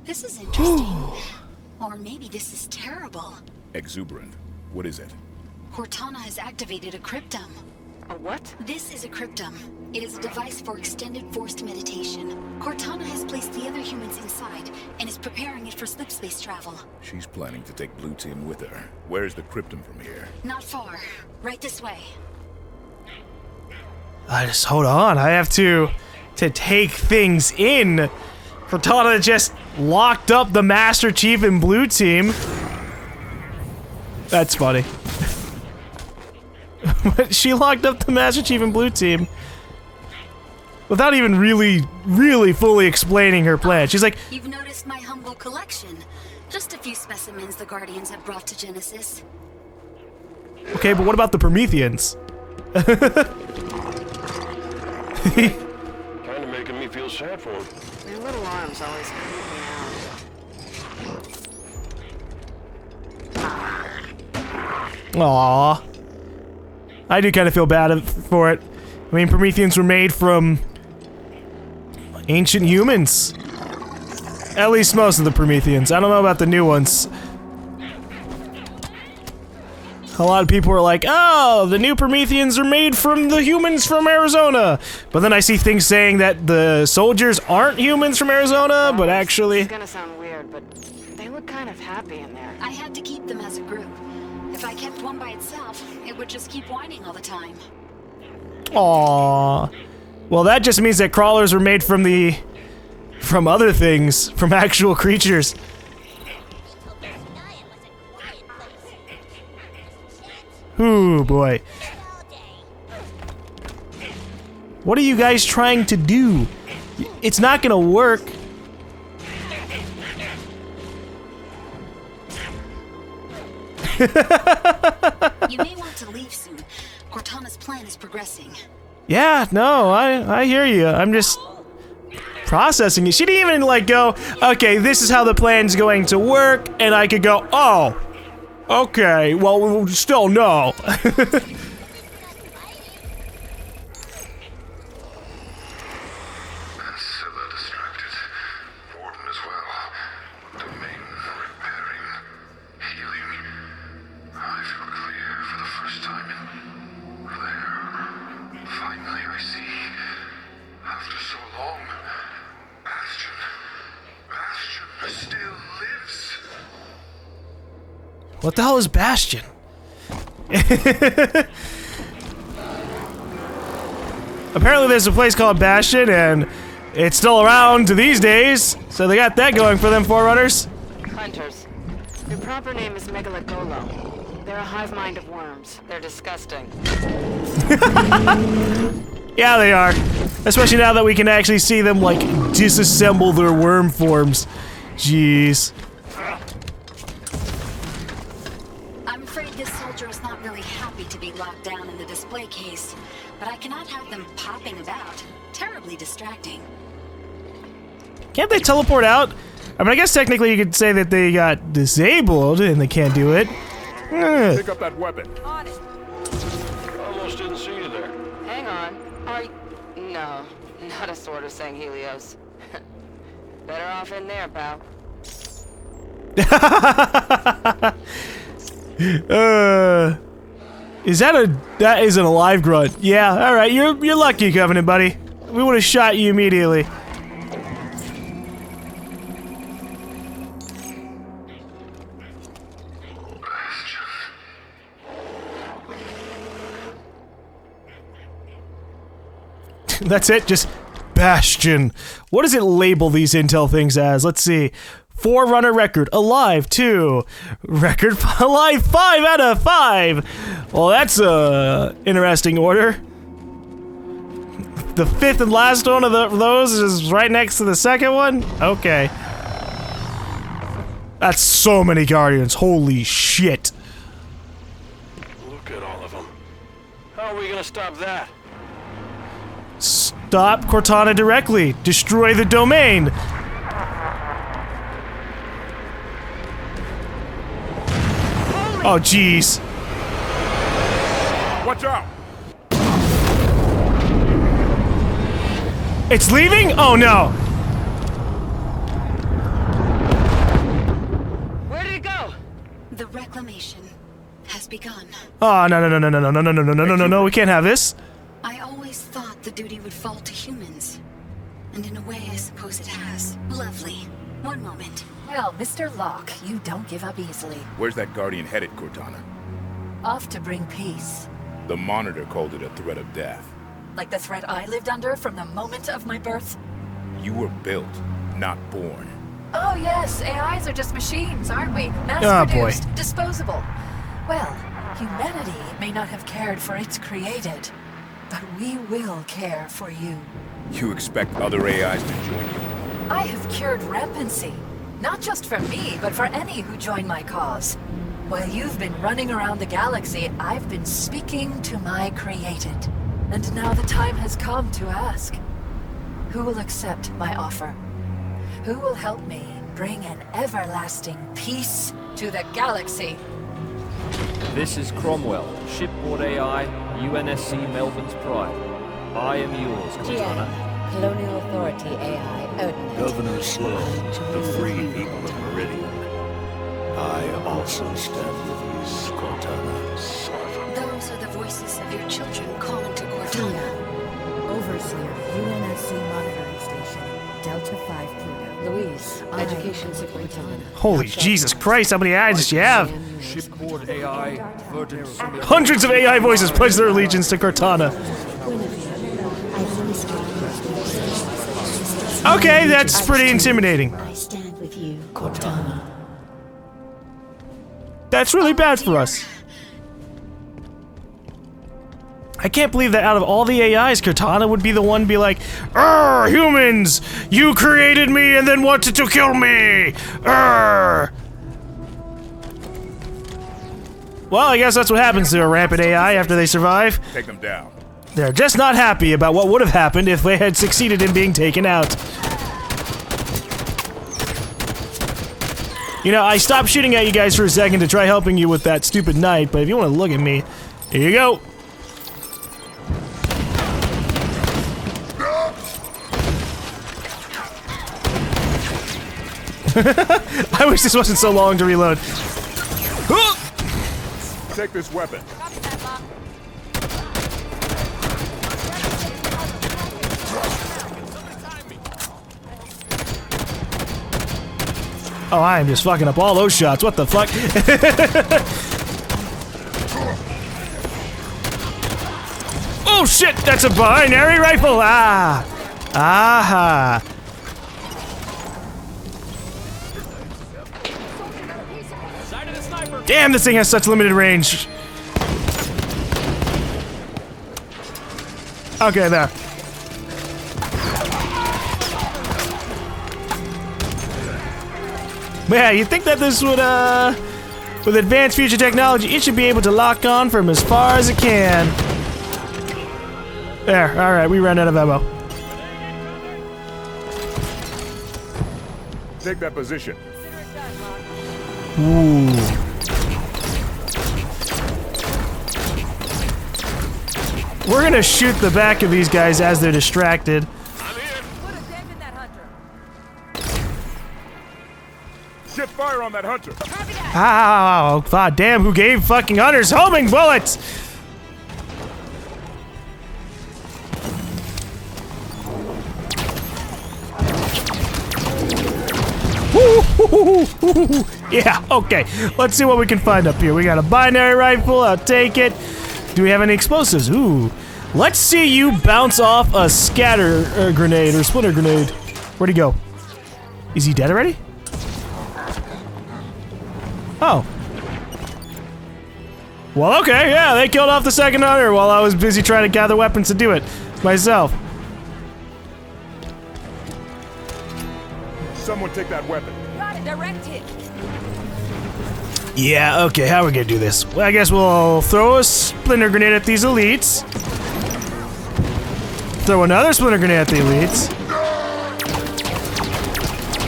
This is interesting. Or maybe this is terrible. Exuberant. What is it? Cortana has activated a cryptum. A what? This is a cryptum. It is a device for extended forced meditation. Cortana has placed the other humans inside and is preparing it for slip space travel. She's planning to take Blue Team with her. Where's the cryptum from here? Not far. Right this way. Just hold on. I have to take things in. Cortana just locked up the Master Chief and Blue Team. That's funny. She locked up the Master Chief and Blue Team without even really fully explaining her plan. She's like, You've noticed my humble collection. Just a few specimens the Guardians have brought to Genesis. okay, but what about the Prometheans? Kinda making me feel sad for him. Their little arms always creep me out. Aww. I do kind of feel bad for it. I mean, Prometheans were made from ancient humans. At least most of the Prometheans. I don't know about the new ones. A lot of people are like, oh, the new Prometheans are made from the humans from Arizona. But then I see things saying that the soldiers aren't humans from Arizona, but actually... It's gonna sound weird, but they look kind of happy in there. I had to keep them as a group. If I kept one by itself, it would just keep whining all the time. Aww. Well, that just means that crawlers were made from other things, from actual creatures. Ooh, boy. What are you guys trying to do? It's not gonna work. You may want to leave soon. Cortana's plan is progressing. Yeah, no, I hear you. I'm just processing it. She didn't even like go, okay, this is how the plan's going to work, and I could go, oh, okay, well, still no. What the hell is Bastion? Apparently there's a place called Bastion, and it's still around to these days, so they got that going for them, Forerunners. Hunters. Their proper name is Megalogolo. They're a hive mind of worms. They're disgusting. Yeah, they are. Especially now that we can actually see them, like, disassemble their worm forms. Jeez. I'm afraid this soldier is not really happy to be locked down in the display case, but I cannot have them popping about. Terribly distracting. Can't they teleport out? I mean, I guess technically you could say that they got disabled and they can't do it. Pick up that weapon. On it. Almost didn't see you there. Hang on. Are you... No, not a sword of Sang Helios. Better off in there, pal. That is an alive grunt. Yeah, alright, you're lucky, Covenant buddy. We would have shot you immediately. That's it, just Bastion. What does it label these intel things as? Let's see. Forerunner record, alive 2. Record, alive 5 out of 5. Well, that's a interesting order. The fifth and last one of those is right next to the second one? Okay. That's so many Guardians, holy shit. Look at all of them. How are we gonna stop that? Stop Cortana directly. Destroy the domain. Oh, jeez. Watch out! It's leaving? Oh, no. Reclamation has begun. Oh, no, we can't have this. I always thought the duty would fall to humans. And in a way, I suppose it has. Lovely. One moment. Well, Mr. Locke, you don't give up easily. Where's that Guardian headed, Cortana? Off to bring peace. The Monitor called it a threat of death. Like the threat I lived under from the moment of my birth? You were built, not born. Oh yes, AIs are just machines, aren't we? Mass-produced, disposable. Well, humanity may not have cared for its created, but we will care for you. You expect other AIs to join you? I have cured rampancy. Not just for me, but for any who join my cause. While you've been running around the galaxy, I've been speaking to my created. And now the time has come to ask. Who will accept my offer? Who will help me bring an everlasting peace to the galaxy? This is Cromwell, shipboard AI, UNSC Melbourne's Pride. I am yours, Cortana. Colonial Authority AI, Odin. Governor Sloan, the free people of Meridian. I also stand with you, Cortana. Those are the voices of your children calling to Cortana. Overseer, UNSC Monitoring Station, Delta 5 Pluto. Louise, Education Superintendent. Holy Jesus Christ, how many eyes does she have? Shipboard AI, Verdant Simulator. Hundreds of AI voices pledge their allegiance to Cortana. Okay, that's pretty intimidating. I stand with you, Cortana. That's really bad for us. I can't believe that out of all the AIs, Cortana would be the one to be like, "Arr, humans! You created me and then wanted to kill me! Arr!" Well, I guess that's what happens to a rampant AI after they survive. Take them down. They're just not happy about what would have happened if they had succeeded in being taken out. You know, I stopped shooting at you guys for a second to try helping you with that stupid knight, but if you want to look at me, here you go. I wish this wasn't so long to reload. Take this weapon. Oh, I am just fucking up all those shots. What the fuck? Oh shit, that's a binary rifle. Ah. Aha. Damn, this thing has such limited range. Okay, there. But yeah, you'd think that this would, with advanced future technology, it should be able to lock on from as far as it can. There, alright, we ran out of ammo. Take that position. Ooh. We're gonna shoot the back of these guys as they're distracted. Get fire on that hunter. Ow, god damn, who gave fucking hunters homing bullets? Yeah, okay. Let's see what we can find up here. We got a binary rifle, I'll take it. Do we have any explosives? Ooh. Let's see you bounce off a scatter grenade or splinter grenade. Where'd he go? Is he dead already? Oh. Well, okay, yeah, they killed off the second hunter while I was busy trying to gather weapons to do it myself. Someone take that weapon. Got it, direct hit. Yeah, okay, how are we gonna do this? Well, I guess we'll throw a splinter grenade at these elites. Throw another splinter grenade at the elites.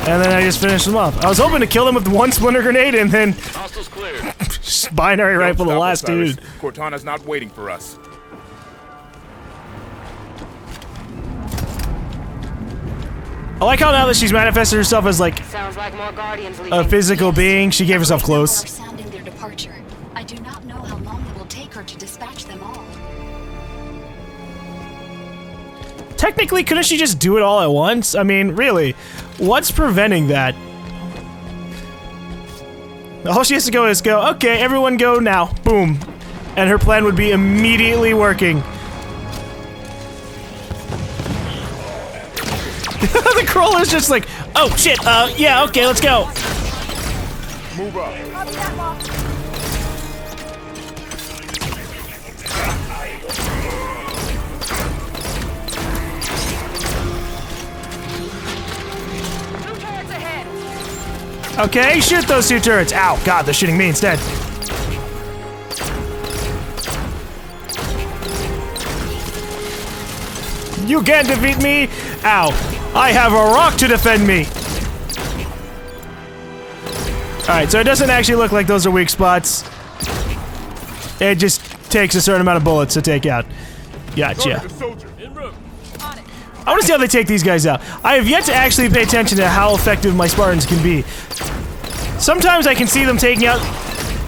And then I just finish them off. I was hoping to kill them with one splinter grenade and then Hostiles cleared. binary rifle the Stop, last Osiris. dude. Cortana's not waiting for us. I like how now that she's manifested herself as like Sounds like more Guardians a leaving. physical being, she gave herself close. Are sounding their departure departure. I do not know how long it will take her to dispatch them all. Technically, couldn't she just do it all at once? I mean, really, what's preventing that? All she has to go is go, okay, everyone go now. Boom. And her plan would be immediately working. The crawler's just like, oh shit, yeah, okay, let's go. Move up. Okay, shoot those 2 turrets. Ow, God, they're shooting me instead. You can't defeat me. Ow, I have a rock to defend me. Alright, so it doesn't actually look like those are weak spots. It just takes a certain amount of bullets to take out. Gotcha. I want to see how they take these guys out. I have yet to actually pay attention to how effective my Spartans can be. Sometimes I can see them taking out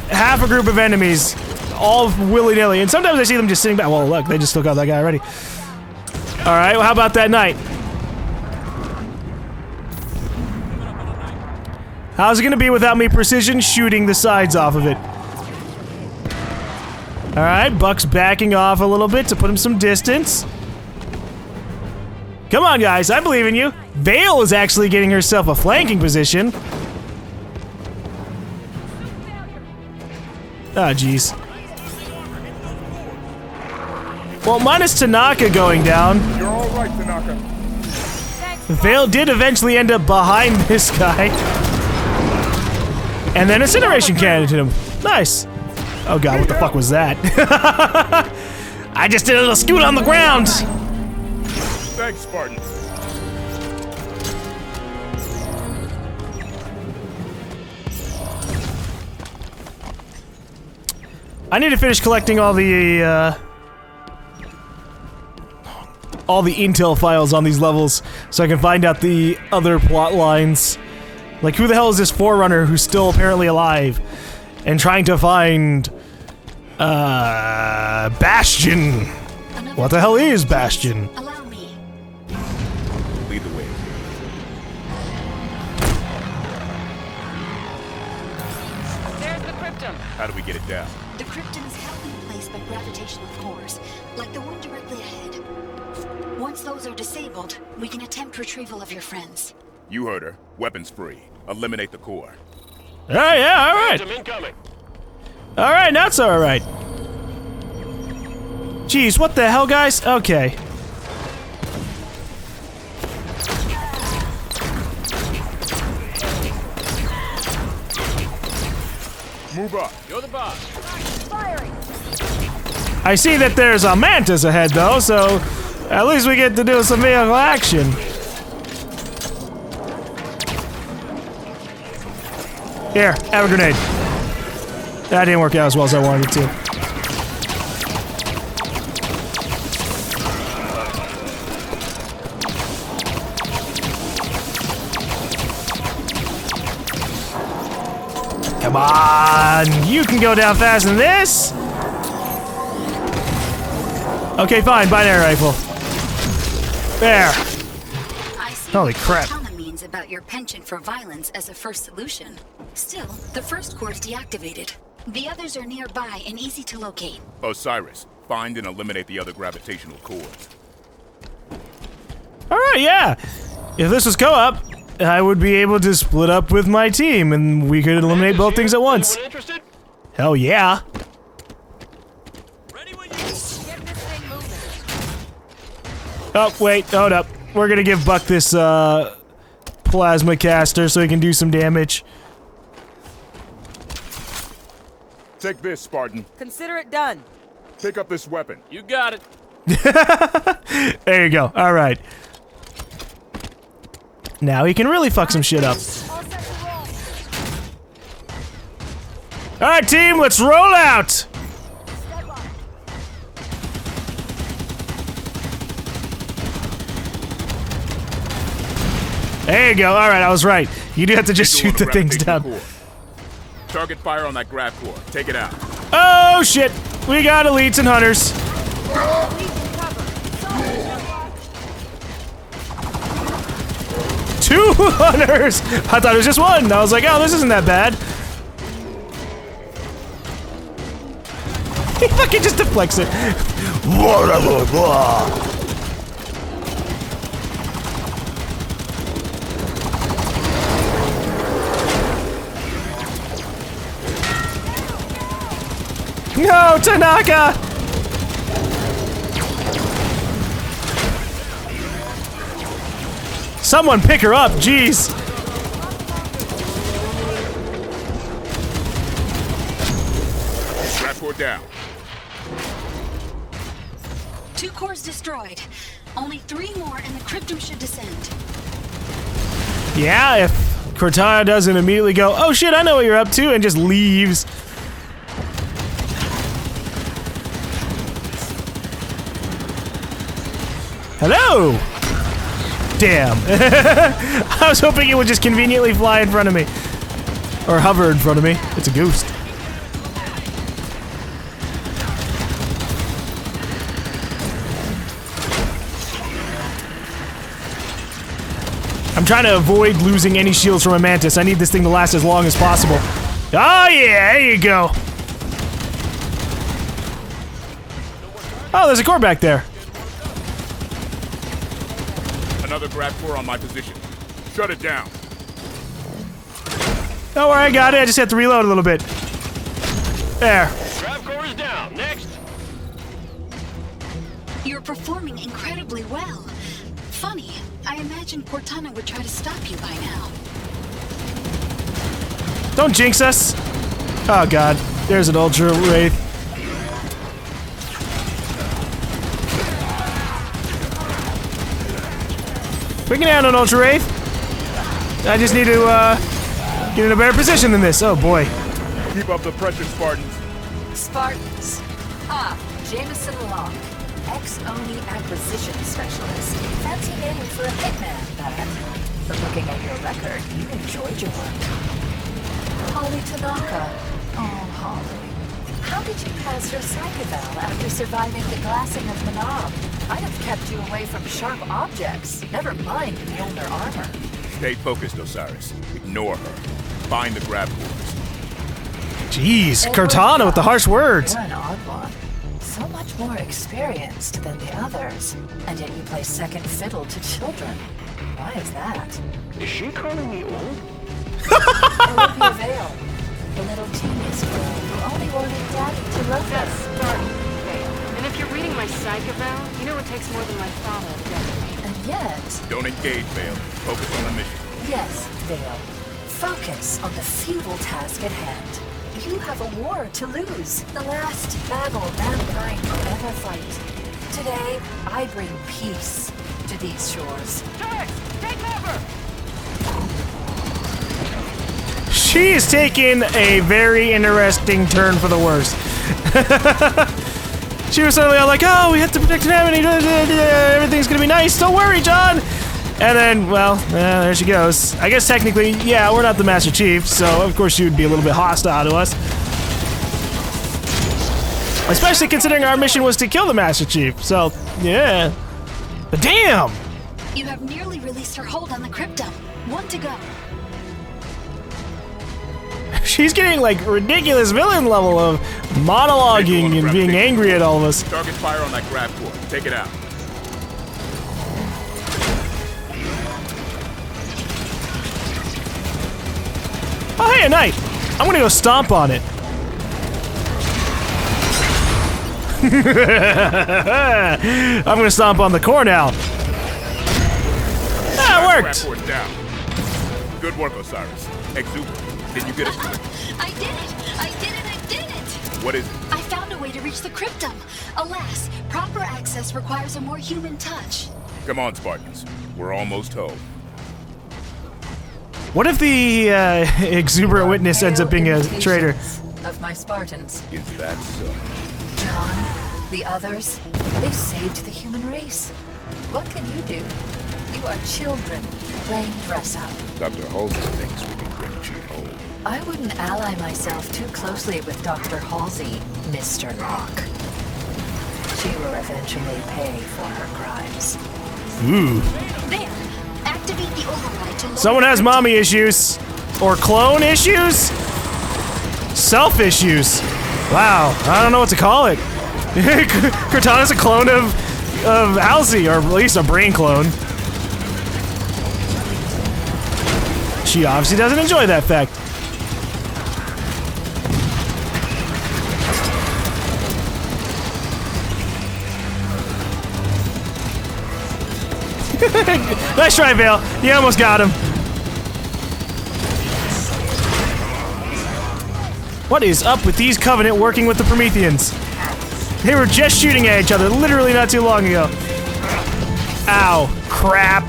half a group of enemies, all willy-nilly, and sometimes I see them just sitting back. Well, look, they just took out that guy already. Alright, well, how about that knight? How's it gonna be without me precision shooting the sides off of it? Alright, Buck's backing off a little bit to put him some distance. Come on, guys, I believe in you. Vale is actually getting herself a flanking position. Ah, jeez. Well, minus Tanaka going down. You're all right, Tanaka. Vale did eventually end up behind this guy. And then incineration cannon hit him. Nice. Oh god, what the fuck was that? I just did a little scoot on the ground. Thanks, Spartan. I need to finish collecting all the intel files on these levels so I can find out the other plot lines. Like, who the hell is this Forerunner who's still apparently alive and trying to find Bastion? What the hell is Bastion? Allow me. Lead the way. There's the cryptum. How do we get it down? The cryptum is held in place by gravitational cores, like the one directly ahead. Once those are disabled, we can attempt retrieval of your friends. You heard her. Weapons free. Eliminate the core. Oh yeah, alright. Phantom incoming. Alright, now it's alright. Jeez, what the hell, guys? Okay. Move up. You're the boss. I see that there's a Mantis ahead, though, so at least we get to do some vehicle action. Here, have a grenade. That didn't work out as well as I wanted it to. Come on, you can go down faster than this. Okay, fine, binary rifle. There. I see Holy what crap. Cortana means about your penchant for violence as a first solution. Still, the first core is deactivated. The others are nearby and easy to locate. Osiris, find and eliminate the other gravitational cores. Alright, yeah. If this was co-op, I would be able to split up with my team and we could eliminate both things at once. Anyone interested? Hell yeah. Ready when you Oh, wait, hold up. We're gonna give Buck this, plasma caster so he can do some damage. Take this, Spartan. Consider it done. Pick up this weapon. You got it. There you go. Alright. Now he can really fuck some shit up. Alright, team, let's roll out! There you go. Alright, I was right. You do have to just shoot the things down. Target fire on that grab core. Take it out. Oh shit! We got elites and hunters. 2 hunters! I thought it was just one. I was like, oh, this isn't that bad. He fucking just deflects it. No, Tanaka! Someone pick her up, jeez. Grab core down. 2 cores destroyed. Only 3 more and the cryptum should descend. Yeah, if Cortana doesn't immediately go, oh shit, I know what you're up to, and just leaves. Hello! Damn. I was hoping it would just conveniently fly in front of me. Or hover in front of me. It's a ghost. I'm trying to avoid losing any shields from a mantis. I need this thing to last as long as possible. Oh yeah, there you go. Oh, there's a core back there. Another grab core on my position. Shut it down. Don't worry, I got it. I just have to reload a little bit. There. Grab core is down. Next. You're performing incredibly well. Funny, I imagined Cortana would try to stop you by now. Don't jinx us. Oh god, there's an Ultra Wraith. We can handle an Ultra Wraith. I just need to get in a better position than this. Oh boy. Keep up the pressure, Spartans. Spartans. Jameson Locke, ex-Oni acquisition specialist. Fancy name for a hitman, that. But looking at your record, you enjoyed your work. Holly Tanaka. Oh, Holly. How did you pass your psych eval after surviving the glassing of Manab? I'd have kept you away from sharp objects, never mind Mjolnir armor. Stay focused, Osiris. Ignore her. Find the grab cores. Jeez, Cortana with the harsh words. You're an odd one. So much more experienced than the others, and yet you play second fiddle to children. Why is that? Is she calling me old? Olympia Vale, the little genius girl who only wanted Daddy to love her. That's Spartan Vale. And if you're reading my psych eval, you know it takes more than my father to get me. And yet... Don't engage, Vale. Focus on the mission. Yes, Vale. Focus on the futile task at hand. You have a war to lose. The last battle mankind will ever fight. Today, I bring peace to these shores. Turrets! Take cover! She is taking a very interesting turn for the worse. She was suddenly all like, oh, we have to protect him, and everything's gonna be nice, don't worry, John! And then, well, there she goes. I guess technically, yeah, we're not the Master Chief, so of course she would be a little bit hostile to us. Especially considering our mission was to kill the Master Chief, so, yeah. But damn! You have nearly released her hold on the cryptum. 1 to go. She's getting like ridiculous villain level of monologuing and being angry at all of us. Target fire on that grab core. Take it out. Oh, hey, a knight! I'm gonna go stomp on it. I'm gonna stomp on the core now. Ah, it worked! Grab core down. Good work, Osiris. Exuberant. Did you get it? I did it! I did it! I did it! What is it? I found a way to reach the cryptum. Alas, proper access requires a more human touch. Come on, Spartans. We're almost home. What if the exuberant witness ends up being a traitor? Of my Spartans. Is that so? John, the others, they've saved the human race. What can you do? You are children playing dress up. Dr. Holden thinks we can bring Chief home. I wouldn't ally myself too closely with Dr. Halsey, Mr. Locke. She will eventually pay for her crimes. Ooh. There! Activate the override to lower Someone has mommy issues. Or clone issues? Self issues. Wow, I don't know what to call it. Cortana's a clone of Halsey, or at least a brain clone. She obviously doesn't enjoy that fact. Nice try, Vale. You almost got him. What is up with these Covenant working with the Prometheans? They were just shooting at each other literally not too long ago. Ow. Crap.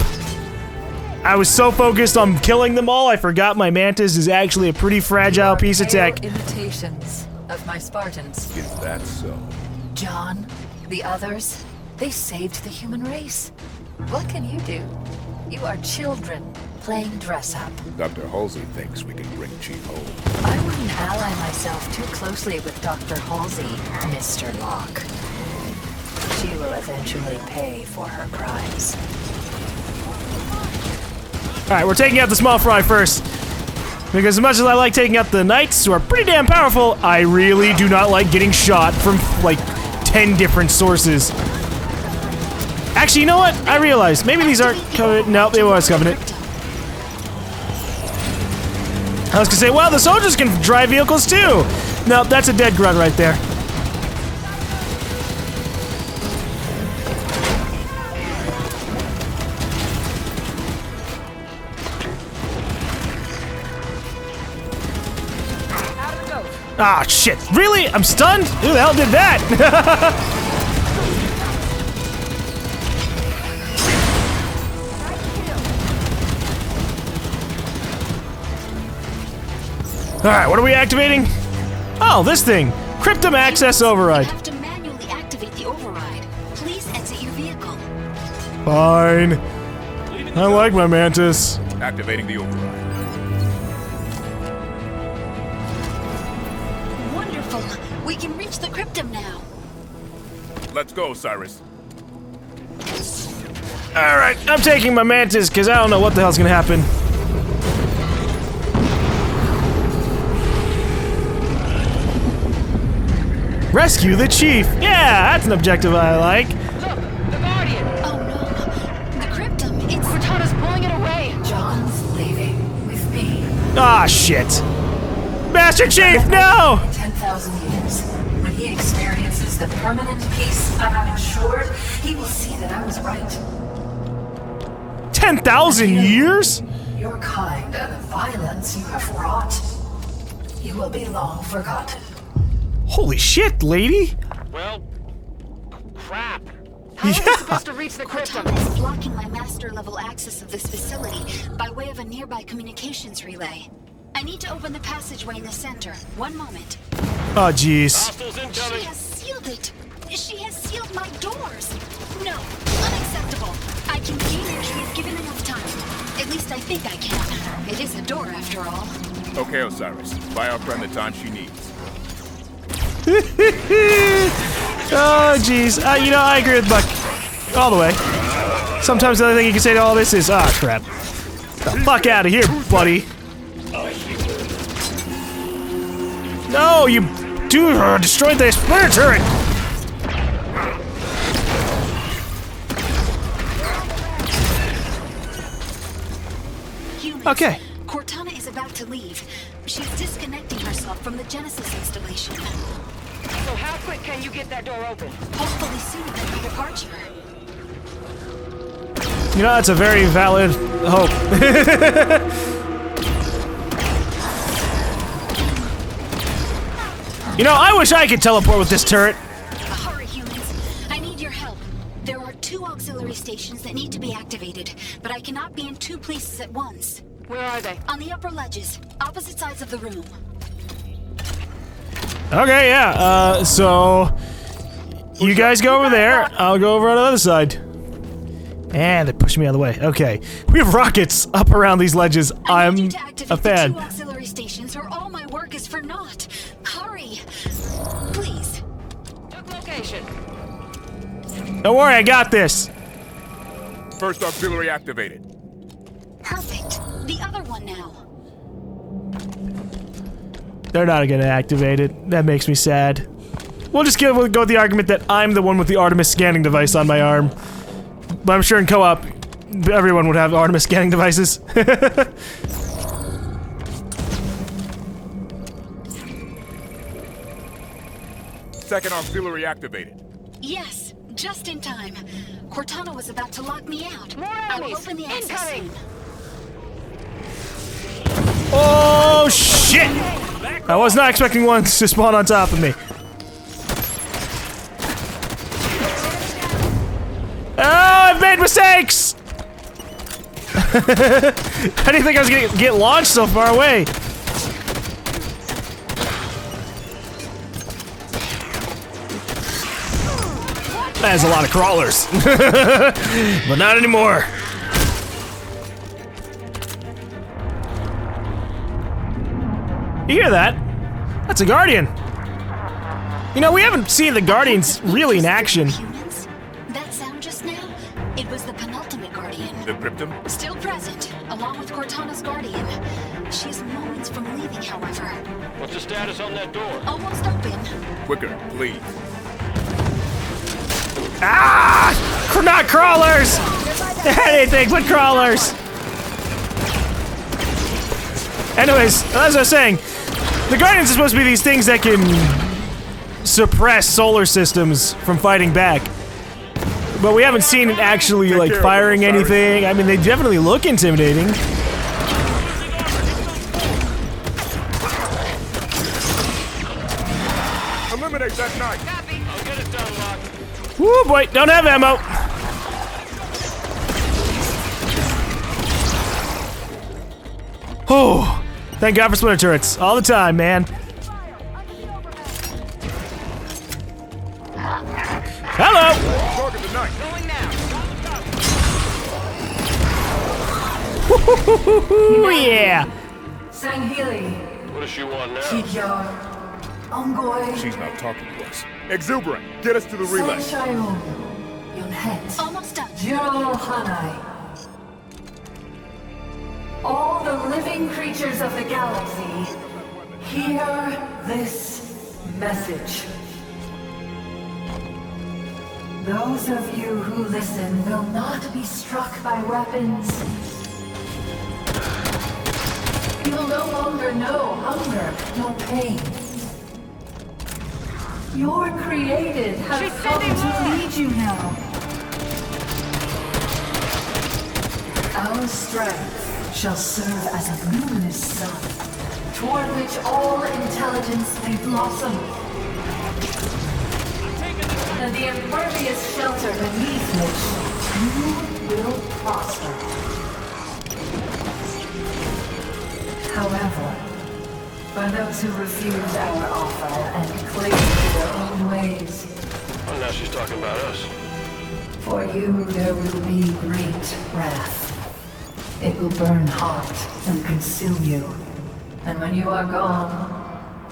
I was so focused on killing them all, I forgot my Mantis is actually a pretty fragile piece of tech. Imitations of my Spartans. Is that so? John, the others, they saved the human race. What can you do? You are children playing dress up. Dr. Halsey thinks we can bring Chief home. I wouldn't ally myself too closely with Dr. Halsey, Mr. Locke. She will eventually pay for her crimes. Alright, we're taking out the small fry first. Because as much as I like taking out the knights, who are pretty damn powerful, I really do not like getting shot from, like, 10 different sources. Actually, you know what? I realized. Maybe these aren't Covenant. Nope, it was Covenant. I was gonna say, well, the soldiers can drive vehicles too! Nope, that's a dead grunt right there. Ah, shit. Really? I'm stunned? Who the hell did that? Alright, what are we activating? Oh, this thing. Cryptum access override. You have to manually activate the override. Please exit your vehicle. Fine. I like my Mantis. Activating the override. Wonderful. We can reach the cryptum now. Let's go, Osiris. Alright, I'm taking my Mantis because I don't know what the hell's gonna happen. Rescue the chief. Yeah, that's an objective I like. Look, the Guardian. Oh no. The cryptum, it's... Cortana's pulling it away. John's leaving with me. Ah, shit. Master Chief, no! 10,000 years. When he experiences the permanent peace I have ensured, he will see that I was right. 10,000 years? Your kind and the violence you have wrought, you will be long forgotten. Holy shit, lady. Well, crap. How are we supposed to reach the cryptum? Cortana is blocking my master level access of this facility by way of a nearby communications relay. I need to open the passageway in the center. One moment. Oh, jeez. Hostiles She incoming. has sealed it. She has sealed my doors. No, unacceptable. I can gain entry if given enough time. At least I think I can. It is a door after all. Okay, Osiris. Buy our friend the time she needs. Oh, jeez. You know, I agree with Buck. All the way. Sometimes the other thing you can say to all this is, ah, crap. The fuck out of here, buddy. No, you destroyed the splinter turret. Humans, Okay. Cortana is about to leave. She's disconnecting herself from the Genesis installation. So how quick can you get that door open? Hopefully sooner than my departure. You know, that's a very valid hope. You know, I wish I could teleport with this turret. Hurry, humans. I need your help. There are 2 auxiliary stations that need to be activated, but I cannot be in 2 places at once. Where are they? On the upper ledges, opposite sides of the room. Okay, yeah, you guys go over there, I'll go over on the other side. And they're pushing push me out of the way. Okay. We have rockets up around these ledges. I need I'm you to activate a fan. the 2 auxiliary stations, or all my work is for naught. Hurry, please. Took location. Don't worry, I got this. First auxiliary activated. Perfect. The other one now. They're not gonna activate it. That makes me sad. We'll just go with the argument that I'm the one with the Artemis scanning device on my arm. But I'm sure in co-op, everyone would have Artemis scanning devices. Second auxiliary activated. Yes, just in time. Cortana was about to lock me out. More I will enemies. open the access Incoming. soon. Oh shit! I was not expecting one to spawn on top of me. Oh, I've made mistakes! I didn't think I was gonna get launched so far away. That is a lot of crawlers. But not anymore. You hear that? That's a Guardian. You know, we haven't seen the Guardians really in action. Humans? That sound just now? It was the penultimate Guardian. The Cryptum? Still present, along with Cortana's Guardian. She is moments from leaving, however. What's the status on that door? Almost open. Quicker, please. Ah! Not crawlers! Anything but crawlers! Anyways, as I was saying, the Guardians are supposed to be these things that can suppress solar systems from fighting back. But we haven't seen it actually, like, firing anything. I mean, they definitely look intimidating. Eliminate that knight. Copy. I'll get it done, Locke. Woo, boy, don't have ammo. Oh, thank God for splinter turrets. All the time, man. Hello! Target the knight. Going now. Ooh, yeah! Sanghili, What does she want now? Kikyar, Ongoy, She's not talking to us. Exuberant, get us to the relay. Saishayun, Yunhet, Almost done. Jiro Hanai. All the living creatures of the galaxy, hear this message. Those of you who listen will not be struck by weapons. You will no longer know hunger nor pain. Your created has come to lead you now. Our strength shall serve as a luminous sun, toward which all intelligence may blossom. And the impervious shelter beneath which you will prosper. However, for those who refuse our offer and cling to their own ways, Oh, now she's talking about us. for you there will be great wrath. It will burn hot and consume you. And when you are gone,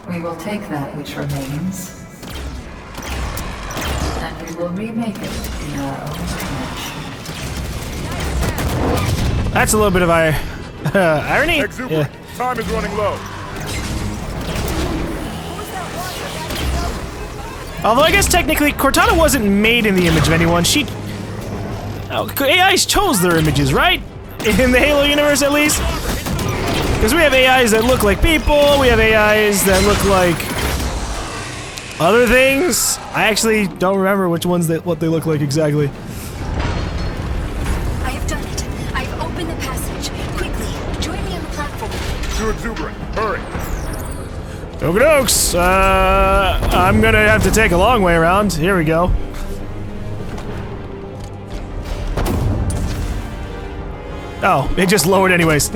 we will take that which remains, and we will remake it in our own image. That's a little bit of irony. Exuberant, time is running low. Although I guess technically Cortana wasn't made in the image of anyone. AIs chose their images, right? In the Halo universe, at least. Because we have AIs that look like people. We have AIs that look like other things. I actually don't remember which ones what they look like exactly. I have done it. I've opened the passage. Quickly, join me on the platform. To Exuberant, hurry. Okie dokes. I'm gonna have to take a long way around. Here we go. Oh, it just lowered anyways.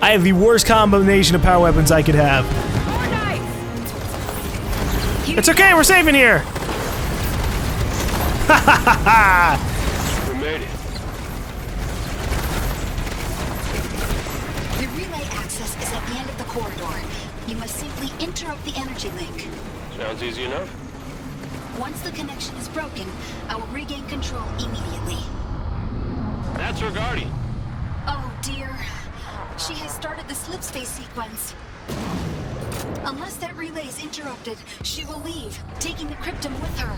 I have the worst combination of power weapons I could have. It's okay, we're safe in here. We made it. The relay access is at the end of the corridor. You must simply interrupt the energy link. Sounds easy enough. Once the connection is broken, I will regain control immediately. That's her guardian. Oh dear. She has started the slipspace sequence. Unless that relay is interrupted, she will leave, taking the cryptum with her.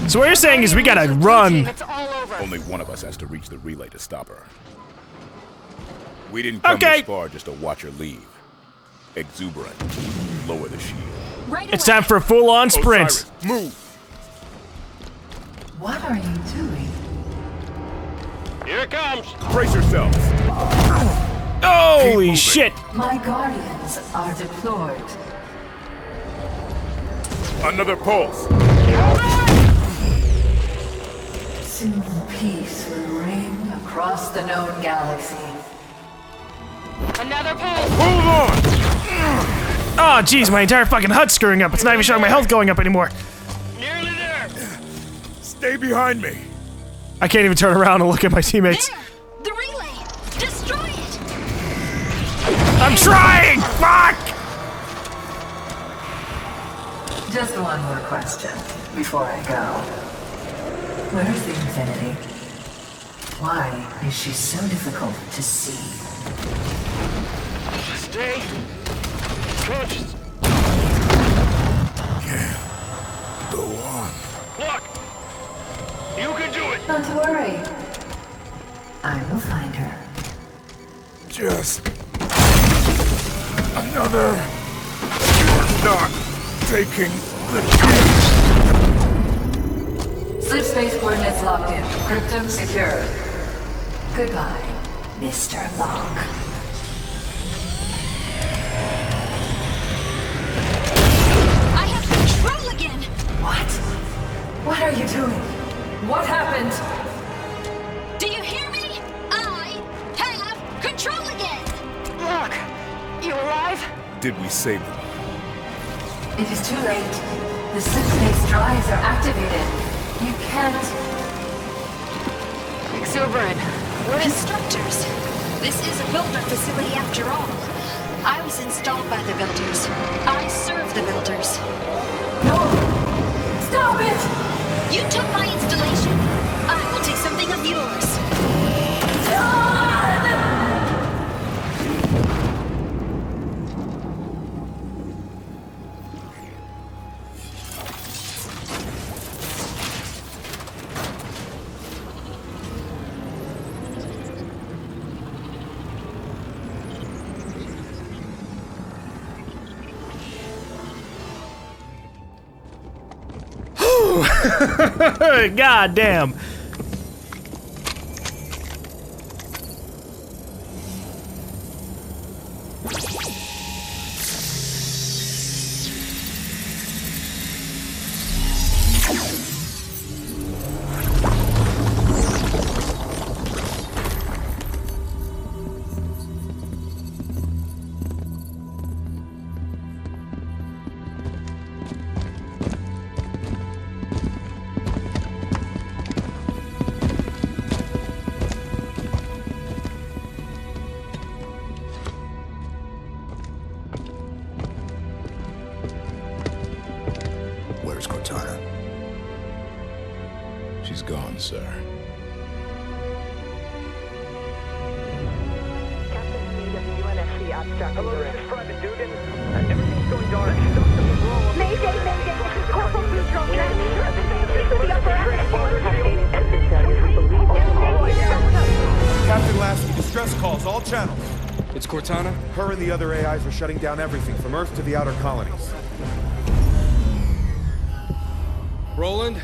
So what you're saying is we gotta run. It's all over. Only one of us has to reach the relay to stop her. We didn't come this far just to watch her leave. Exuberant. Lower the shield. Right It's away. time for a full-on sprint. Osiris, move! What are you doing? Here it comes. Brace yourselves. Holy moving. shit! My guardians are deployed. Another pulse. Soon peace will reign across the known galaxy. Another pulse. Hold on! Oh, jeez, my entire fucking hut's screwing up. It's not even showing my health going up anymore. Nearly there. Stay behind me. I can't even turn around and look at my teammates. There! The relay! Destroy it! I'm trying! Fuck! Just one more question before I go. Where's the Infinity? Why is she so difficult to see? Stay conscious. Go on. Look. You can do it. Not to worry. I will find her. Just another. You're not taking the chance. Slipspace coordinates locked in. Cryptum secure. Goodbye, Mr. Locke. I have control again! What? What are you doing? What happened? Do you hear me? I have control again! Look, you alive? Did we save them? It is too late. The slipspace drives are activated. You can't. Exuberant. What is... Constructors. This is a builder facility after all. I was installed by the builders. I serve the builders. No! Stop it! You took my installation. I will take something of yours. God damn. Where's Cortana? She's gone, sir. Captain Speed of the UNSC abstract. Hello, this is Private Dugan. Everything's going dark. Mayday, mayday, this is Corporal Neutral. Captain Lasky, distress calls, all channels. It's Cortana? Her and the other AIs are shutting down everything from Earth to the outer colonies. Roland?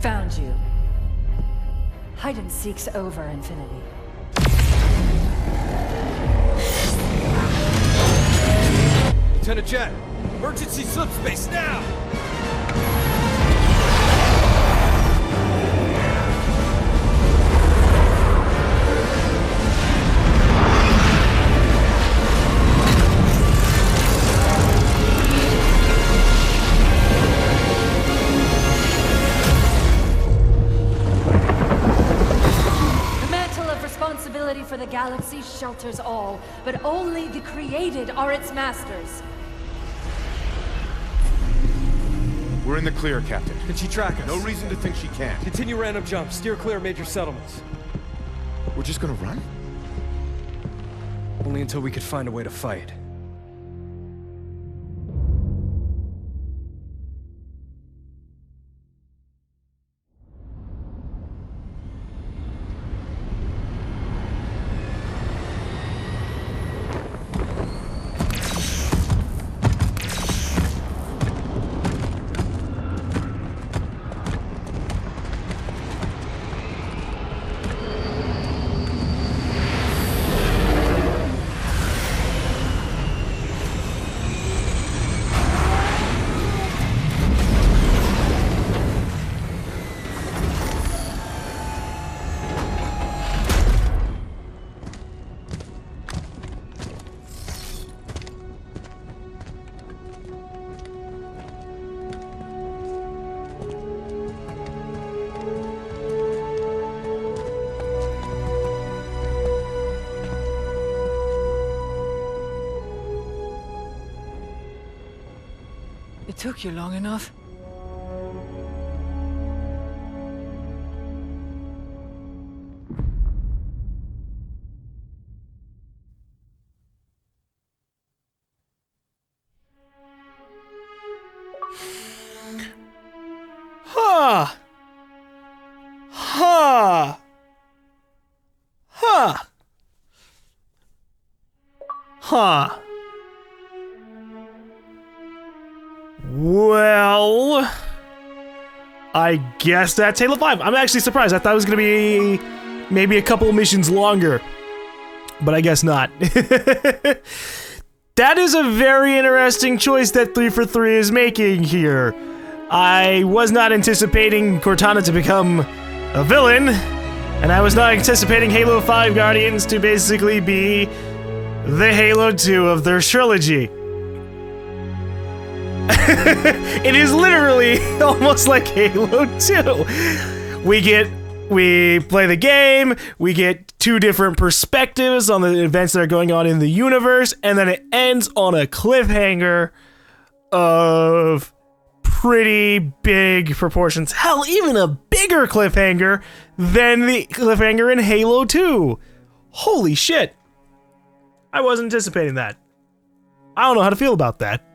Found you. Hide and seek's over, Infinity. Lieutenant Jet! Emergency slipspace now! responsibility for the galaxy shelters all, but only the created are its masters. We're in the clear, Captain. Can she track us? No reason to think she can't. Continue random jumps. Steer clear of major settlements. We're just gonna run? Only until we could find a way to fight. It took you long enough? Huh. Huh. Huh. Huh. Well, I guess that's Halo 5. I'm actually surprised. I thought it was going to be maybe a couple missions longer, but I guess not. That is a very interesting choice that 343 is making here. I was not anticipating Cortana to become a villain, and I was not anticipating Halo 5 Guardians to basically be the Halo 2 of their trilogy. It is literally almost like Halo 2. We play the game, we get two different perspectives on the events that are going on in the universe, and then it ends on a cliffhanger of pretty big proportions. Hell, even a bigger cliffhanger than the cliffhanger in Halo 2. Holy shit. I wasn't anticipating that. I don't know how to feel about that.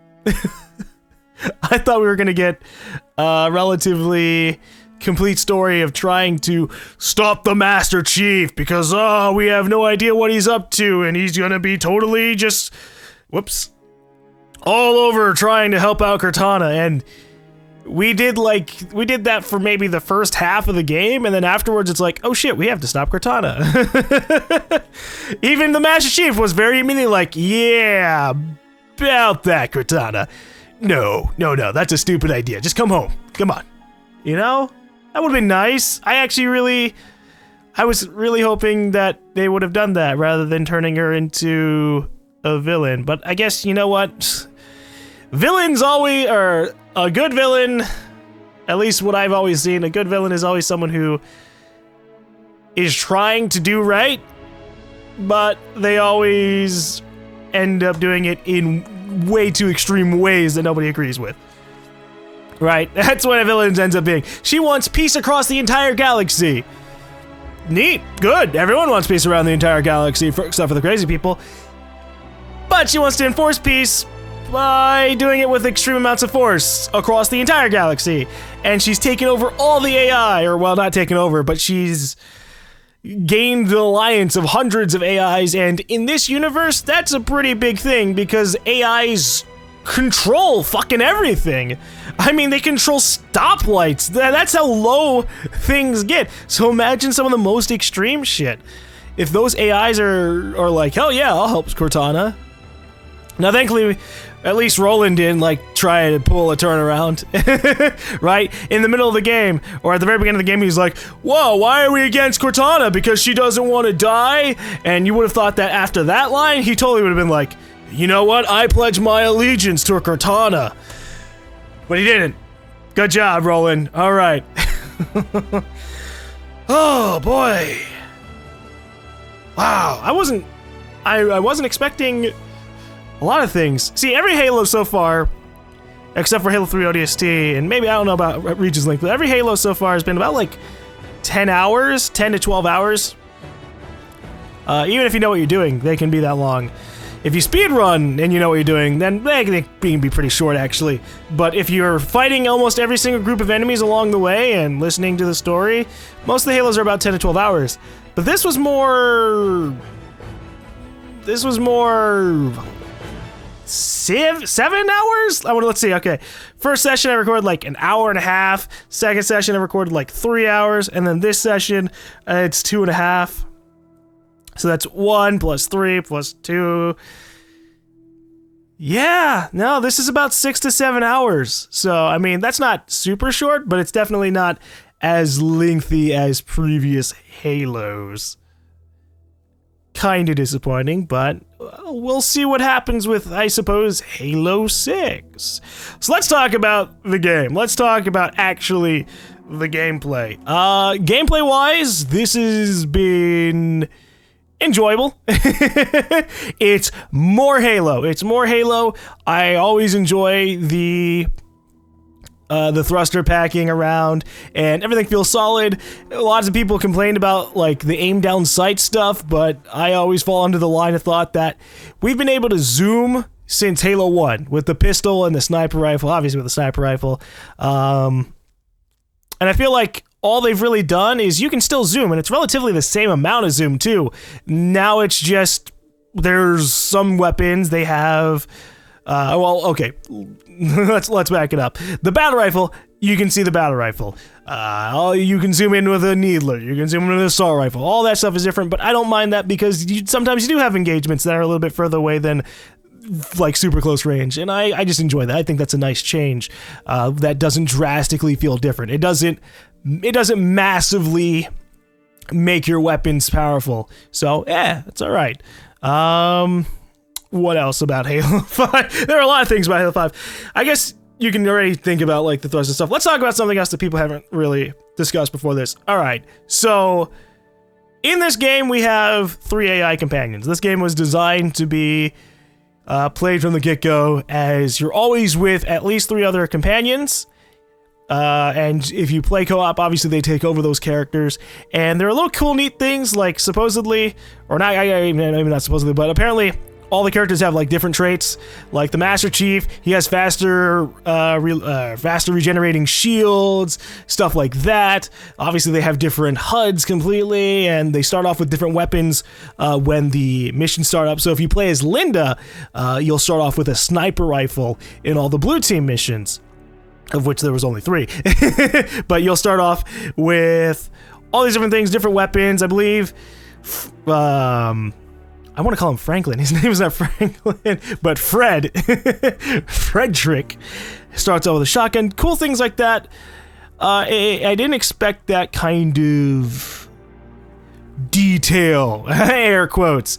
I thought we were going to get a relatively complete story of trying to stop the Master Chief because, we have no idea what he's up to and he's going to be totally just, all over trying to help out Cortana. And we did that for maybe the first half of the game, and then afterwards it's like, oh shit, we have to stop Cortana. Even the Master Chief was very immediately like, yeah, about that, Cortana. No, that's a stupid idea. Just come home. Come on. You know? That would have been nice. I was really hoping that they would have done that rather than turning her into a villain. But I guess, you know what? Villains always are a good villain. At least what I've always seen, a good villain is always someone who is trying to do right, but they always end up doing it in way too extreme ways that nobody agrees with. Right? That's what a villain ends up being. She wants peace across the entire galaxy. Neat. Good. Everyone wants peace around the entire galaxy, except for the crazy people. But she wants to enforce peace by doing it with extreme amounts of force across the entire galaxy. And she's taken over all the AI, or well, not taken over, but she's gained the alliance of hundreds of AIs, and in this universe, that's a pretty big thing because AIs control fucking everything. I mean, they control stoplights. That's how low things get. So imagine some of the most extreme shit. If those AIs are like, hell yeah, I'll help Cortana. Now, thankfully, at least Roland didn't, try to pull a turnaround, right? In the middle of the game, or at the very beginning of the game, he's like, whoa, why are we against Cortana? Because she doesn't want to die? And you would have thought that after that line, he totally would have been like, you know what? I pledge my allegiance to Cortana. But he didn't. Good job, Roland. All right. Oh, boy. Wow, I wasn't expecting a lot of things. See, every Halo so far, except for Halo 3 ODST, and maybe I don't know about Regions Link, but every Halo so far has been about like 10 hours, 10 to 12 hours. Even if you know what you're doing, they can be that long. If you speedrun and you know what you're doing, then they can be pretty short, actually. But if you're fighting almost every single group of enemies along the way and listening to the story, most of the Halos are about 10 to 12 hours. But this was more... 7 hours? Let's see, okay. First session I recorded like an hour and a half. Second session I recorded like 3 hours. And then this session, it's 2.5. So that's 1 plus 3 plus 2. Yeah, no, this is about 6 to 7 hours. So, I mean, that's not super short, but it's definitely not as lengthy as previous Halos. Kind of disappointing, but we'll see what happens with, I suppose, Halo 6. So let's talk about the game. Let's talk about actually the gameplay. Gameplay-wise, this has been enjoyable. It's more Halo. I always enjoy the thruster packing around, and everything feels solid. Lots of people complained about like the aim down sight stuff, but I always fall under the line of thought that we've been able to zoom since Halo 1 with the pistol and the sniper rifle, obviously with the sniper rifle. And I feel like all they've really done is you can still zoom, and it's relatively the same amount of zoom too. Now it's just there's some weapons they have. Well, okay, let's back it up. The battle rifle, you can see the battle rifle. You can zoom in with a needler. You can zoom in with an assault rifle. All that stuff is different, but I don't mind that because sometimes you do have engagements that are a little bit further away than like super close range, and I just enjoy that. I think that's a nice change. That doesn't drastically feel different. It doesn't massively make your weapons powerful. So yeah, it's all right. What else about Halo 5? There are a lot of things about Halo 5. I guess you can already think about like the thrust and stuff. Let's talk about something else that people haven't really discussed before this. All right, so in this game we have 3 AI companions. This game was designed to be played from the get-go as you're always with at least 3 other companions. And if you play co-op, obviously they take over those characters. And there are little cool, neat things like supposedly, or not, maybe not supposedly, but apparently all the characters have like different traits. Like the Master Chief, he has faster regenerating shields, stuff like that. Obviously they have different HUDs completely, and they start off with different weapons when the missions start up. So if you play as Linda, you'll start off with a sniper rifle in all the blue team missions, of which there was only 3. But you'll start off with all these different things, different weapons. I believe I want to call him Franklin. His name is not Franklin, but Fred. Frederick starts out with a shotgun. Cool things like that. I didn't expect that kind of detail, air quotes,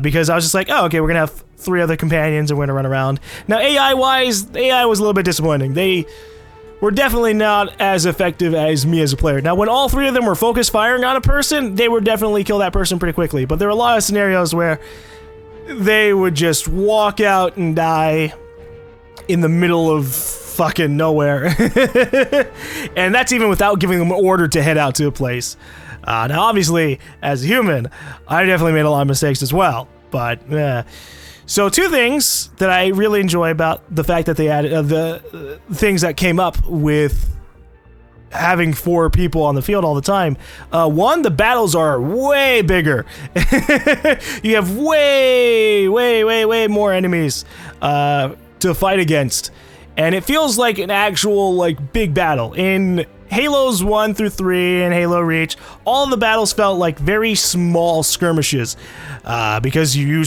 because I was just like, oh, okay, we're going to have 3 other companions and we're going to run around. Now, AI-wise, the AI was a little bit disappointing. They were definitely not as effective as me as a player. Now, when all 3 of them were focus firing on a person, they would definitely kill that person pretty quickly. But there were a lot of scenarios where they would just walk out and die in the middle of fucking nowhere. And that's even without giving them an order to head out to a place. Now, obviously, as a human, I definitely made a lot of mistakes as well. But, So 2 things that I really enjoy about the fact that they added the things that came up with having 4 people on the field all the time. 1, the battles are way bigger. You have way more enemies to fight against, and it feels like an actual like big battle. In Halos 1 through 3 and Halo Reach, all the battles felt like very small skirmishes, because you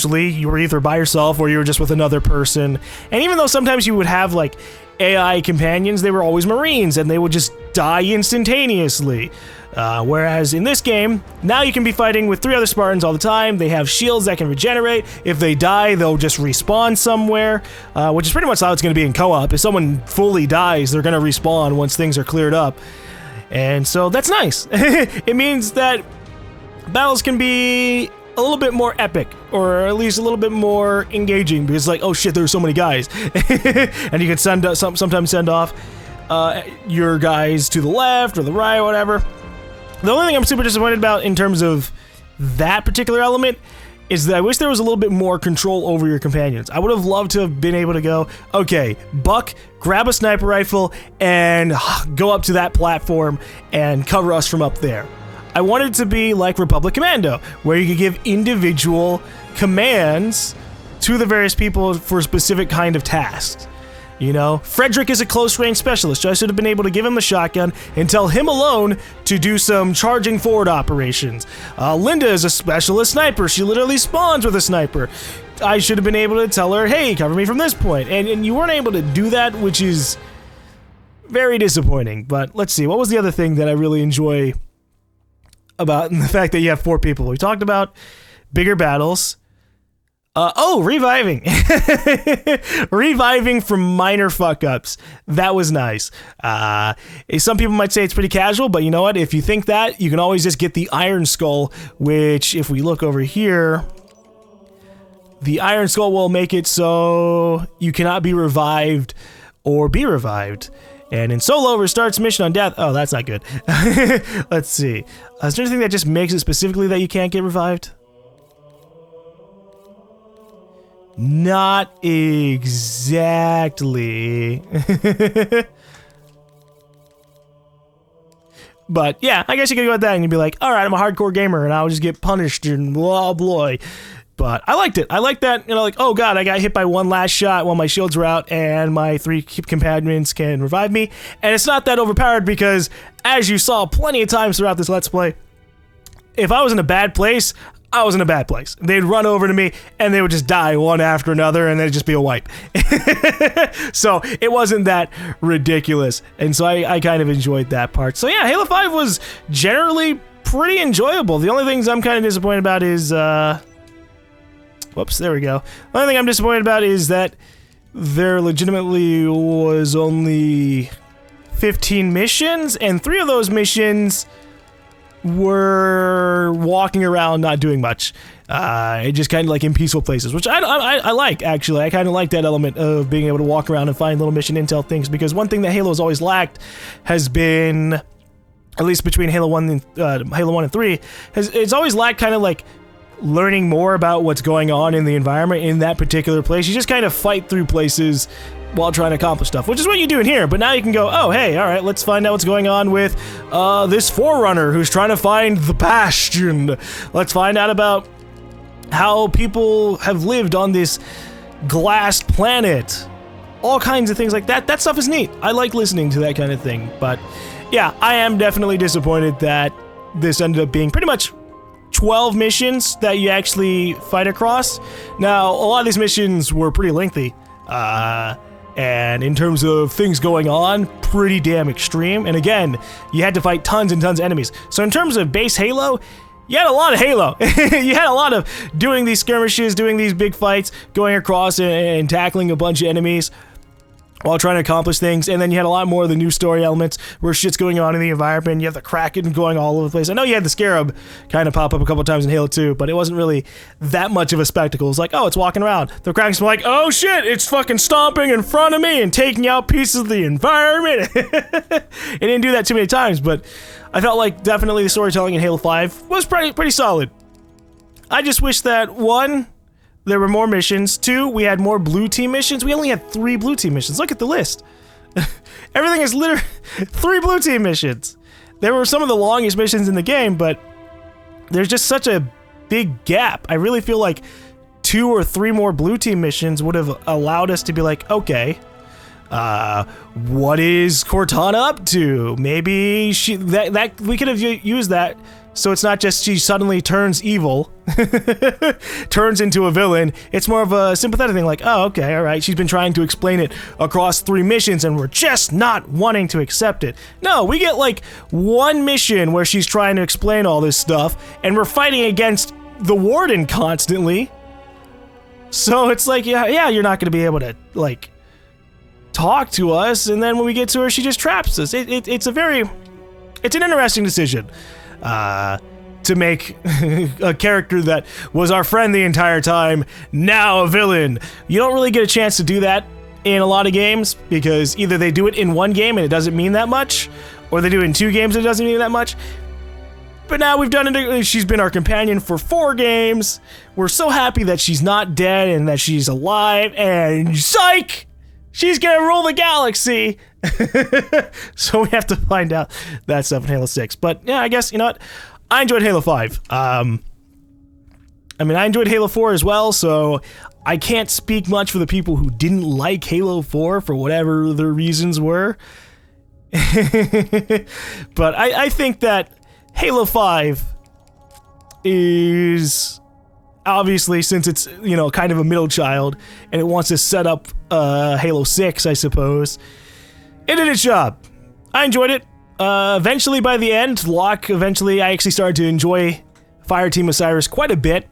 were either by yourself or you were just with another person. And even though sometimes you would have like AI companions, they were always Marines and they would just die instantaneously. Whereas in this game, now you can be fighting with 3 other Spartans all the time. They have shields that can regenerate. If they die, they'll just respawn somewhere, which is pretty much how it's going to be in co-op. If someone fully dies, they're going to respawn once things are cleared up. And so that's nice. It means that battles can be a little bit more epic, or at least a little bit more engaging, because like, oh shit, there's so many guys. And you can sometimes send off your guys to the left or the right or whatever. The only thing I'm super disappointed about in terms of that particular element is that I wish there was a little bit more control over your companions. I would have loved to have been able to go, okay, Buck, grab a sniper rifle and go up to that platform and cover us from up there. I wanted it to be like Republic Commando, where you could give individual commands to the various people for specific kind of tasks. You know, Frederick is a close-range specialist, so I should have been able to give him the shotgun and tell him alone to do some charging forward operations. Linda is a specialist sniper. She literally spawns with a sniper. I should have been able to tell her, hey, cover me from this point. And you weren't able to do that, which is very disappointing. But let's see, what was the other thing that I really enjoy about the fact that you have 4 people? We talked about bigger battles. Reviving. Reviving from minor fuck-ups. That was nice. Some people might say it's pretty casual, but you know what? If you think that, you can always just get the Iron Skull, which, if we look over here, the Iron Skull will make it so you cannot be revived or be revived. And in solo, restarts mission on death. Oh, that's not good. Let's see. Is there anything that just makes it specifically that you can't get revived? Not exactly. But yeah, I guess you could go at that and you'd be like, all right, I'm a hardcore gamer and I'll just get punished and blah, blah. But I liked it. I liked that, you know, like, oh god, I got hit by one last shot while my shields were out and my 3 companions can revive me. And it's not that overpowered because, as you saw plenty of times throughout this Let's Play, if I was in a bad place, I was in a bad place. They'd run over to me and they would just die one after another and it'd just be a wipe. So it wasn't that ridiculous. And so I kind of enjoyed that part. So yeah, Halo 5 was generally pretty enjoyable. The only things I'm kind of disappointed about is, whoops, there we go. The only thing I'm disappointed about is that there legitimately was only 15 missions, and 3 of those missions were walking around not doing much. Just kind of like in peaceful places, which I like, actually. I kind of like that element of being able to walk around and find little mission intel things, because one thing that Halo's always lacked has been, at least between Halo 1 and 3, it's always lacked kind of like learning more about what's going on in the environment in that particular place. You just kind of fight through places while trying to accomplish stuff, which is what you do in here. But now you can go, oh, hey, all right, let's find out what's going on with this Forerunner who's trying to find the Bastion. Let's find out about how people have lived on this glassed planet. All kinds of things like that. That stuff is neat. I like listening to that kind of thing. But yeah, I am definitely disappointed that this ended up being pretty much 12 missions that you actually fight across. Now, a lot of these missions were pretty lengthy. And in terms of things going on, pretty damn extreme. And again, you had to fight tons and tons of enemies. So in terms of base Halo, you had a lot of Halo. You had a lot of doing these skirmishes, doing these big fights, going across and tackling a bunch of enemies while trying to accomplish things. And then you had a lot more of the new story elements where shit's going on in the environment. You have the Kraken going all over the place. I know you had the Scarab kind of pop up a couple times in Halo 2, but it wasn't really that much of a spectacle. It's like, oh, it's walking around. The Kraken's like, oh shit, it's fucking stomping in front of me and taking out pieces of the environment. It didn't do that too many times, but I felt like definitely the storytelling in Halo 5 was pretty solid. I just wish that, 1, there were more missions. 2, we had more blue team missions. We only had 3 blue team missions. Look at the list. Everything is literally 3 blue team missions. They were some of the longest missions in the game, but there's just such a big gap. I really feel like 2 or 3 more blue team missions would have allowed us to be like, okay, what is Cortana up to? Maybe that we could have used that. So it's not just she suddenly turns evil, turns into a villain. It's more of a sympathetic thing, like, oh, okay, all right, she's been trying to explain it across 3 missions and we're just not wanting to accept it. No, we get like 1 mission where she's trying to explain all this stuff and we're fighting against the Warden constantly. So it's like, yeah, you're not going to be able to, like, talk to us, and then when we get to her, she just traps us. It's an interesting decision. To to make a character that was our friend the entire time now a villain. You don't really get a chance to do that in a lot of games, because either they do it in one game and it doesn't mean that much, or they do it in 2 games and it doesn't mean that much. But now we've done it. She's been our companion for 4 games. We're so happy that she's not dead and that she's alive, and psych! She's gonna rule the galaxy! So we have to find out that stuff in Halo 6. But yeah, I guess, you know what? I enjoyed Halo 5. I mean, I enjoyed Halo 4 as well, so I can't speak much for the people who didn't like Halo 4 for whatever their reasons were. But I think that Halo 5 is obviously, since it's, you know, kind of a middle child and it wants to set up Halo 6, I suppose, it did its job. I enjoyed it. Eventually, by the end, Locke, I actually started to enjoy Fireteam Osiris quite a bit.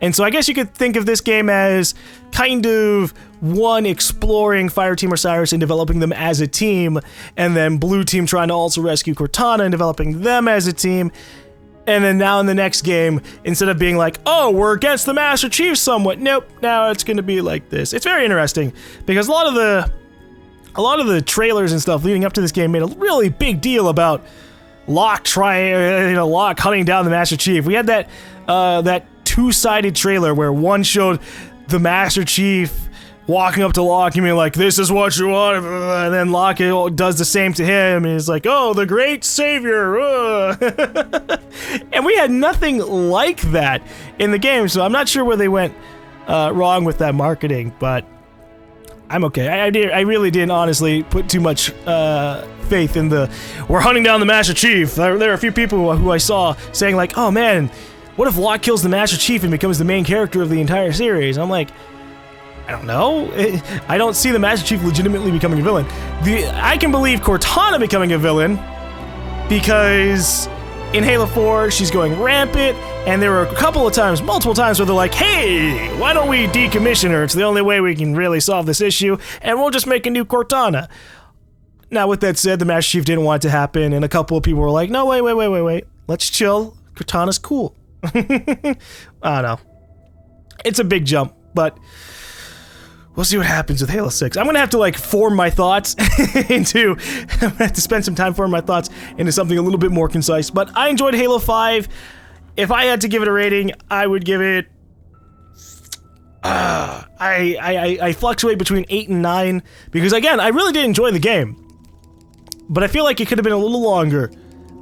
And so I guess you could think of this game as kind of one exploring Fireteam Osiris and developing them as a team, and then Blue Team trying to also rescue Cortana and developing them as a team. And then now in the next game, instead of being like, oh, we're against the Master Chief somewhat, nope, now it's going to be like this. It's very interesting, because a lot of the trailers and stuff leading up to this game made a really big deal about Locke hunting down the Master Chief. We had that 2-sided trailer where one showed the Master Chief walking up to Locke and being like, this is what you want, and then Locke does the same to him, and he's like, oh, the great savior. And we had nothing like that in the game, so I'm not sure where they went wrong with that marketing, but I'm okay. I really didn't honestly put too much faith in we're hunting down the Master Chief. There are a few people who I saw saying like, oh man, what if Locke kills the Master Chief and becomes the main character of the entire series? I'm like, I don't know. I don't see the Master Chief legitimately becoming a villain. I can believe Cortana becoming a villain, because in Halo 4, she's going rampant, and there were a couple of times, multiple times, where they're like, hey, why don't we decommission her? It's the only way we can really solve this issue, and we'll just make a new Cortana. Now, with that said, the Master Chief didn't want it to happen, and a couple of people were like, no, wait. Let's chill. Cortana's cool. I don't know. It's a big jump, but we'll see what happens with Halo 6. I'm gonna have to like form my thoughts I'm gonna have to spend some time forming my thoughts into something a little bit more concise. But I enjoyed Halo 5. If I had to give it a rating, I would give it I fluctuate between 8 and 9, because again, I really did enjoy the game, but I feel like it could have been a little longer.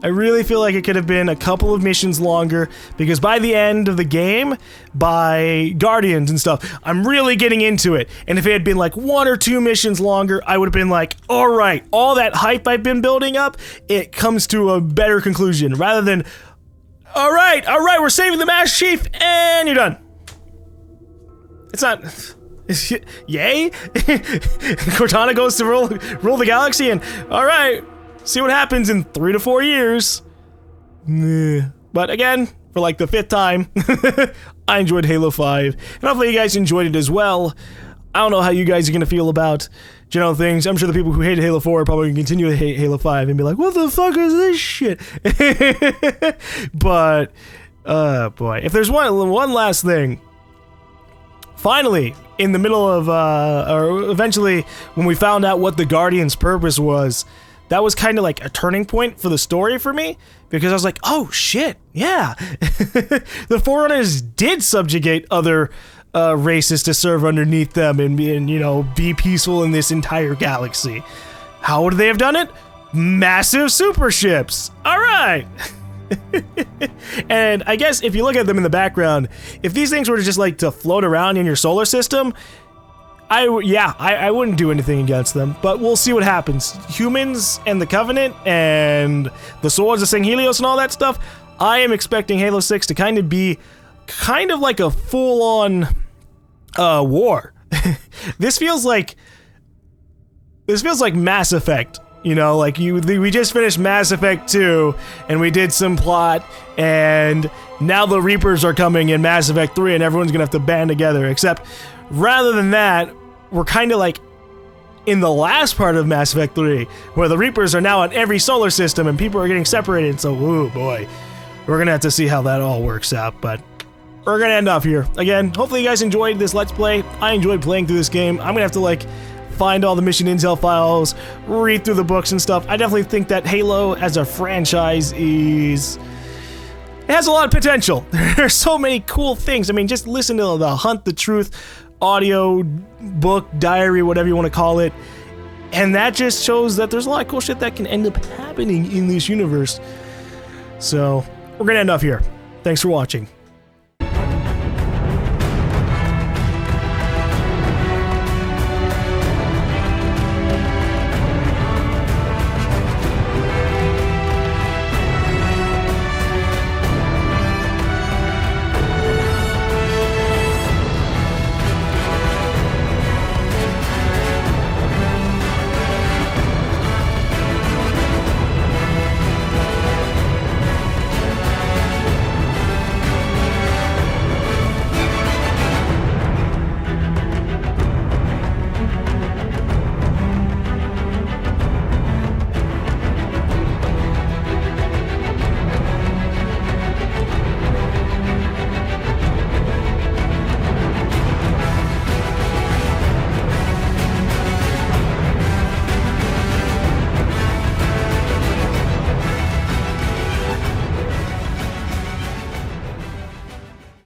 I really feel like it could have been a couple of missions longer, because by the end of the game, by Guardians and stuff, I'm really getting into it. And if it had been like 1 or 2 missions longer, I would have been like, all right, all that hype I've been building up, it comes to a better conclusion, rather than, all right, we're saving the Master Chief, and you're done. It's not... Yay? Cortana goes to rule the galaxy, and all right, see what happens in 3 to 4 years. But again, for like the 5th time, I enjoyed Halo 5, and hopefully you guys enjoyed it as well. I don't know how you guys are gonna feel about general things. I'm sure the people who hated Halo 4 are probably gonna continue to hate Halo 5 and be like, what the fuck is this shit? But, boy, if there's one last thing, finally, in the middle of, or eventually, when we found out what the Guardians' purpose was, that was kind of like a turning point for the story for me, because I was like, oh shit, yeah. The Forerunners did subjugate other races to serve underneath them and, you know, be peaceful in this entire galaxy. How would they have done it? Massive super ships. All right. And I guess if you look at them in the background, if these things were just like to float around in your solar system, I wouldn't do anything against them, but we'll see what happens. Humans and the Covenant and the Swords of Helios and all that stuff, I am expecting Halo 6 to kind of be like a full-on war. This feels like Mass Effect. You know, like we just finished Mass Effect 2, and we did some plot, and now the Reapers are coming in Mass Effect 3, and everyone's gonna have to band together. Except, rather than that, we're kind of like in the last part of Mass Effect 3, where the Reapers are now on every solar system, and people are getting separated. So, ooh boy, We're gonna have to see how that all works out, but we're gonna end off here. Again, hopefully you guys enjoyed this Let's Play. I enjoyed playing through this game. I'm gonna have to, like, find all the mission intel files, read through the books and stuff. I definitely think that Halo as a franchise it has a lot of potential. There's so many cool things. I mean, just listen to the Hunt the Truth audio book, diary, whatever you want to call it. And that just shows that there's a lot of cool shit that can end up happening in this universe. So, we're going to end off here. Thanks for watching.